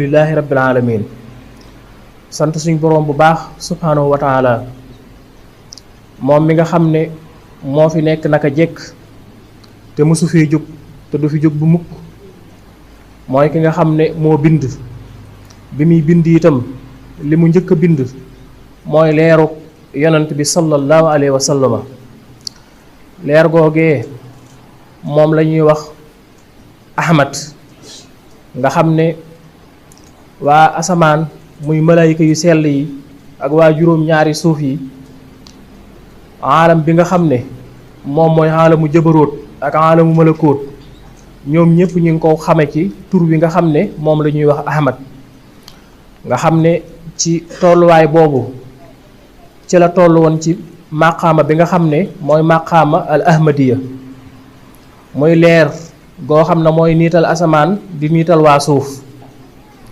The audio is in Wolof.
lillahi rabbil alamin sant suñ boroom bu baax subhanahu wa taala moom mi nga xam ne moo fi nekk naka jekk te mësu fee jóg te du fi jóg bu mukk mooy ki nga xam ne moo bind bi muy bind itam li mu njëkk a bind mooy leeru yonent bi sallallahu alayhi wa sallama leer googee moom la ñuy wax ahmad nga xam ne waa asamaan muy malaayika yu sell yi ak waa juróom-ñaari suuf yi aalam bi nga xam ne moom mooy aalamu jabaroot ak aalamu malakoot ñoom ñëpp ñu ngi ko xame ci tur wi nga xam ne moom la ñuy wax ahmad nga xam ne ci tolluwaay boobu ci la toll woon ci maqaama bi nga xam ne mooy maqaama al ahmadiya muy leer goo xam ne mooy niital asamaan di niital waa suuf